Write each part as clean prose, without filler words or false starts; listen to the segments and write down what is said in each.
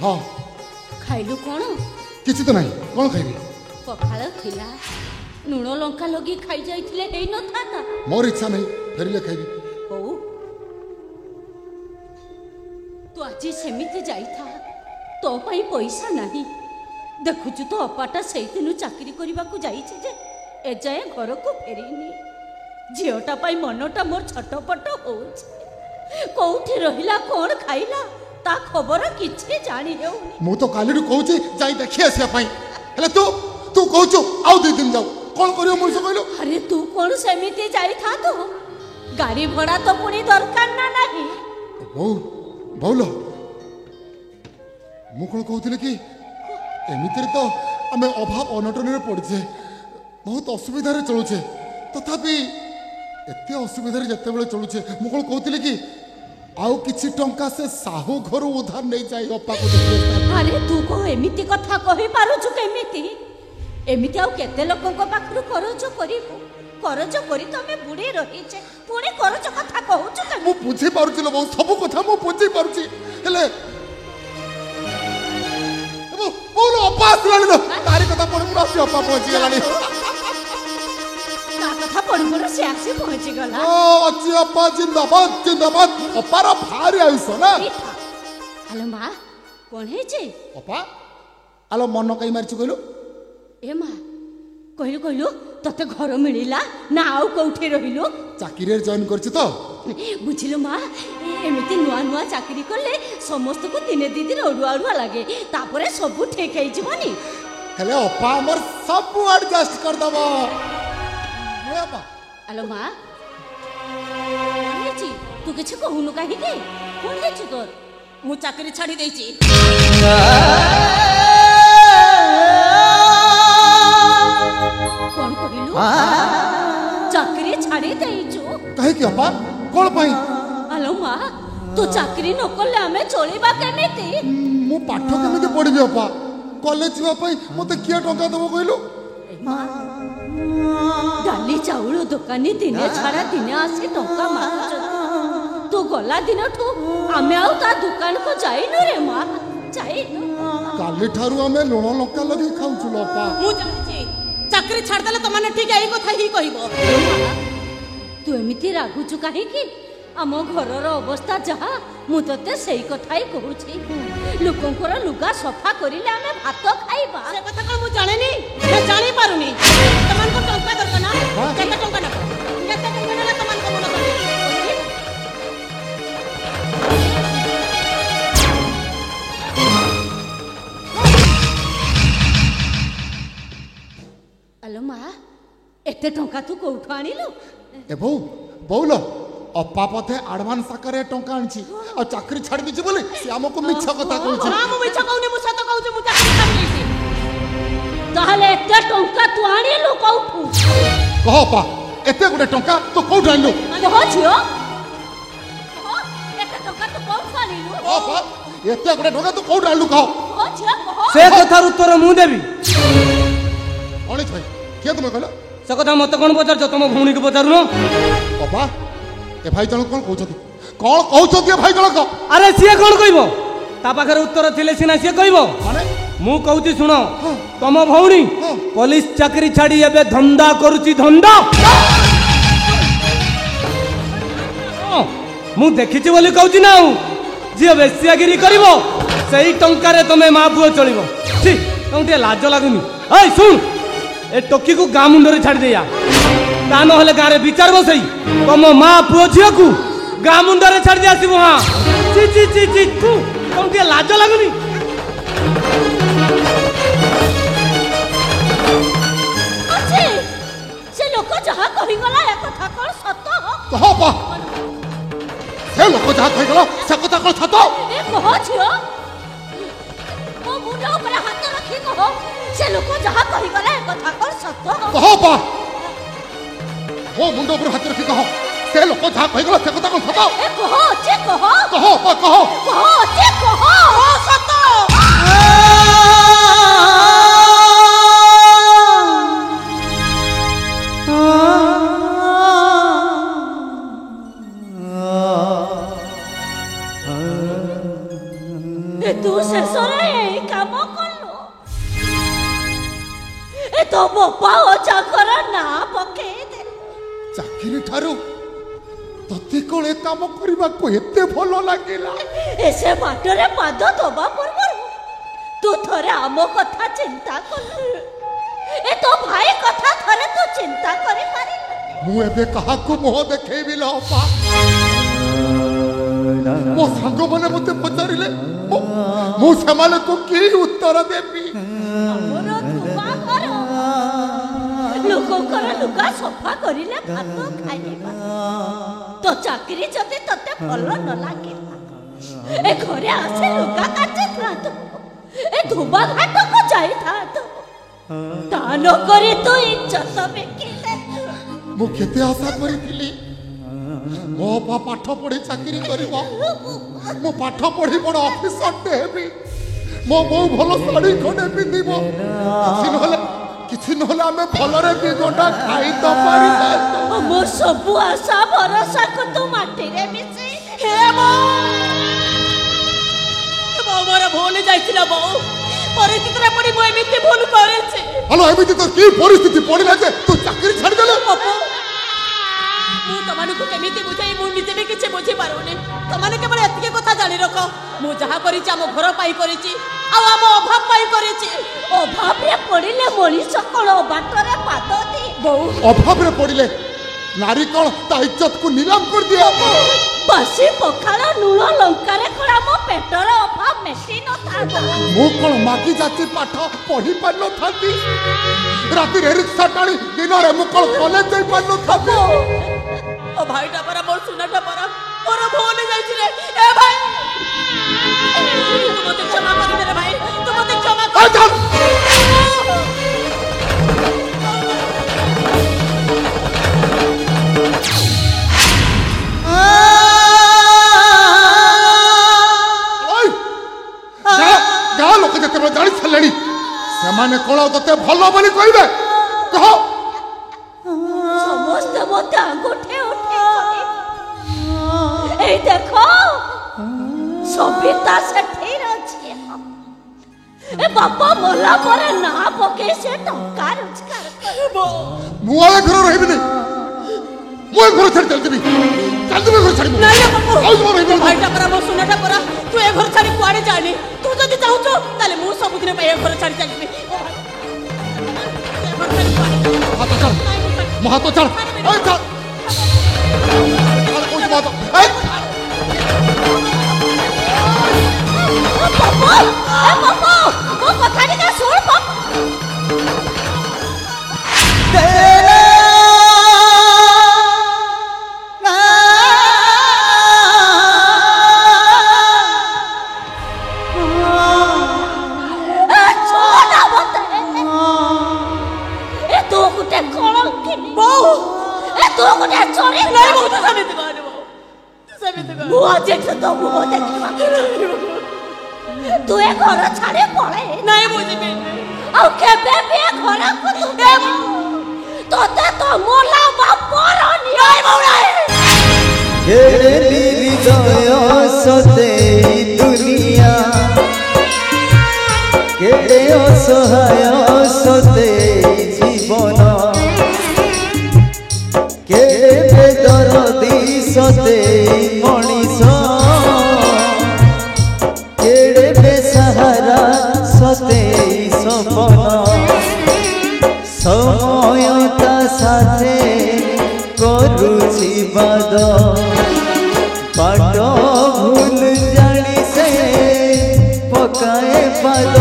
हाँ खाइलु कौन किसी तो नहीं कौन खाइबी पखाल थिला लुण लंका लगी खाई जाइथिले हेई न थाता मोर इच्छा नहीं फेरिले खाइबी हो तू आज सेमिति जाइथा तो पाई पैसा नहीं देखुचु तो अपाटा से दिन चाकरी करने को जाइए जे एजाए घर को फेरीनी झीटा पाई मनटा मोर छटपट हो कौटी रहिला कौन खाइला ता खबर किछि जानी हेउनी मु तो काली कहूँ जाई देखी आसिया पाई हेले तू तू कहू आउ 2 दिन जाऊ कौन करियो मनुष्य कहलो अरे तू कौन सेमिति जाई था तो गाड़ी भड़ा तो पुणी दरकार ना नहीं बहुल मु कौन कहूँ कि एमितिर तो आम अभाव अनटन पड़े बहुत असुविधा चलुचे तथापि एत असुविधा जिते चलुचे मु कौन कहूँ कि आउ किछि टंका से साहू घर उधार नहीं जाए अपा को अरे तू को एमिति कथा कहि पारुछु केमिति एमिति आउ केते लोकन पाखरु करज करिबु करज करी तमे बुडी रहिचे पुणी करज कथा कहउछु के मु बुझी पारुछि लो सब कथा मु बुझी पारुछि हेले बोलो अपा आसलानी लो तारी कथा पड़ मुरा से अपा पहुंची गलानी ना कथा पड़ मुरा से आसी पहुंची गला ओ अच्छी अपा जिंदाबाद जिंदाबाद अपार भारी आयुष ना हेलो मां कोन हे जे अपा आलो मन कई मारछु कहलु ए मां कहलु कहलु तते घर मिलिला ना आउ कोठे रहिलु चाकरी जॉइन करछु तो बुझिलो मां एमिति नुआ नुआ चाकरी करले समस्त को दिने दी दिन अड़ुआ अड़ुआ लगे तापरे सब ठीक है जीवनी हेले अपा हमर सब एडजस्ट कर दबो हे अपा हेलो मां कोन छी तू किछ कहउनु काहे के कोन हे छी तोर मु चाकरी छाड़ी देई छी कोन कहिलु चाकरी छाड़ी देई छु काहे कि अपा कोन पाई हेलो मां तू चाकरी न करले हमें चलीबा केमिति मु पाठ केमिति पढिबे अपा कॉलेज जीवा पई मते किया टंका देबो कहलु डाली चाउल दुकानी दिने छाड़ा दिने आसी टंका मागुछ तू गला दिन ठू आमे आउ ता दुकान को जाइनु रे मां जाइनु काली ठारू आमे लुण लंका लगी खाउछु लोपा मु जाछि चाकरी छाड़ देले त माने ठीक एई कथा ही कहिबो तू एमिति रागुछु काहे कि आम घरर अवस्था जहा मु तते सेई कथाई कहूछि लोकंकर लुगा सफा करिले आमे भात खाइबा से कथा को मु जानेनी मैं जानि पारुनी तमन को टंका दरकार ना केते टंका ना तमन को मन कर हेलो मां एते टंका तू कोठु आनिलु ए बहुल अपा पथे एडवांस आकारे टंका आनछि आ चाकरी छाड़ दिछि बोले से हमको मिछा कथा कहउछि ना मु मिछा कहउनी मु सत कहउछि मु चाकरी छाड़ देछि ताहले एते टंका तू आनिलु कोठु कह अपा एते गुडे टंका तो कोठु आनिलु कह छियो एते टंका तू कोठु आनिलु अपा एते गुडे टंका तू कोठु आनिलु कह छियो कह से कथार उत्तर मु देबी अणे छय के तुम कहला से कथा मत कोन पचार तुम भौणी को पचारु न अपा ए भाई जन कोन कहउछथि भाई जन को अरे सिए कोन कहबो ता पाखरे उत्तर थिले सिना सिए कहबो माने मु कहउछि सुनो तुम भौणी पुलिस चाकरी छाड़ी एबे धंदा करूची धंदा मु देखिछि बोली कहउछि ना जे बेसियागिरी करिवो सही टंका रे तमे मा पुओ चलिवो छी तंटे लाज लागुनी ए सुन ए टोकी को गाँ मुंडरे छाड़ दिया ता न हेले गाँ रे विचार बसई तुम माँ पुओ झियो को गाँ मुंडरे छाड़ दिया आसीबो हां ची ची ची ची तू तंटे लाज लागुनी अच्छे से लोक जहा कहि गला ए कथा कोन सत कह अपा से लोक जहा कहि गला से कथा कोन सत ए कह छियो ओ मुंडो पर हाथ रखी कह से लोक जहा कहि गला ए कथा कोन सत कह अपा ओ मुंडो पर हाथ रखी कह से लोक जहा कहि गला से कथा कोन सत ए कह जे कह अपा कह जे कह सत तू शेषरे ए तो बापा ओ चाकर ना पके दे चाकरी ठारू तते कोले काम करबा को एते भलो लागिला ऐसे बाटरे पाद दबा पूर्व तू थरे आम कथा चिंता कर ए तो भाई कथा थरे तू चिंता करि पारि मु एबे कहा को मोह देखेबी लो अपा मो संग मने मते पचारिले मु समाले को की उत्तर देबी हमरो धुबा कर लोक कर लुगा सफा करिले भात खाइबा तो चाकरी जदि तते भलो न लागिला ए घरे आसे लुगा काटे था तो ए धुबा घाट को जाई था तो तानो करी तू इज्जत बेकिले मु केते आशा करिथिली मो बा पाठ पढ़ी चाकरी करिबो मो पाठ पढ़ी बड़ ऑफिसर टे हेबी मो बहु भलो साड़ी खडे पिंदिबो किछि नहले आमे भलरे बि गोटा खाई तो पारि मो सब आशा भरोसा को तू माटी रे मिसे हे मो मोर भूल जाइतिला बो परिस्थिति रे पड़ी मो एमिति भूल करेछि हेलो एमिति तो की परिस्थिति पड़िला जे तू चाकरी छाड़ देले बापू मु तमानु को केमिति बुझाई मु निजे भी किछ बुझी पारोनी तमाने केवल एतिके कथा जानि रखो मु जहा करिछि हम घर पाई करिछि आ हम अभाव पाई करिछि अभाव रे पड़िले मनीष कोन बाटरे पाद दी बहु अभाव रे पड़िले नारी कोन ता इज्जत को नीलाम कर दिया बासी पखाला नुण लंका रे कोन हम पेटर अभाव मेसी न था मु कोन माकी जाति पाठ पढ़ी पारलो थाती राती रे रिक्शा टाणी दिन रे मु कोन कॉलेज जाई पारलो थाती ओ भाईटा परा मोर सुनाटा परा मोर भूल जाइछि रे ए भाई तू मते क्षमा कर दे रे भाई तू मते क्षमा कर गाँ लोक जिते जानी छाड़ी से कौन ते भल बोली कहे कह समस्त मत आंगुठे उठे ए देखो सबिता सेठी अछि ए बापा मोला पर ना पके से टंका रोजगार करबो मुआले घर रहिबि नहीं मुए घर छाड़ चल देबी चल देबी घर छाड़ी नहीं बापू आउ जो रहिबि भाईटा परा मो सुनाटा परा तू ए घर छाड़ी कुआडे जानी तू जदी चाहू तो ताले मु सब दिन पे ए घर छाड़ी चलबी हाथ चल महातो चल ए चल कोई बात ए बापू वो कथा का सुन बापू तू ए घर छाड़े पळे नहीं बुझबे आ केबे बे घर को तू दे तोते तो मोला बापर नहीं बौड़ाए केड़ी हृदय सते दुनिया केड़े असहाय सते जीवन केड़े बेदर्दी सते मनीष केड़े बेसहारा सते सपन समयता साथे करुछि बाद बाट भूल जानी से पकाए पाद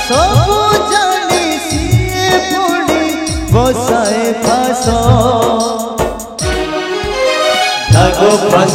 सब जानी सिए पड़ी बसाए फास नागो फास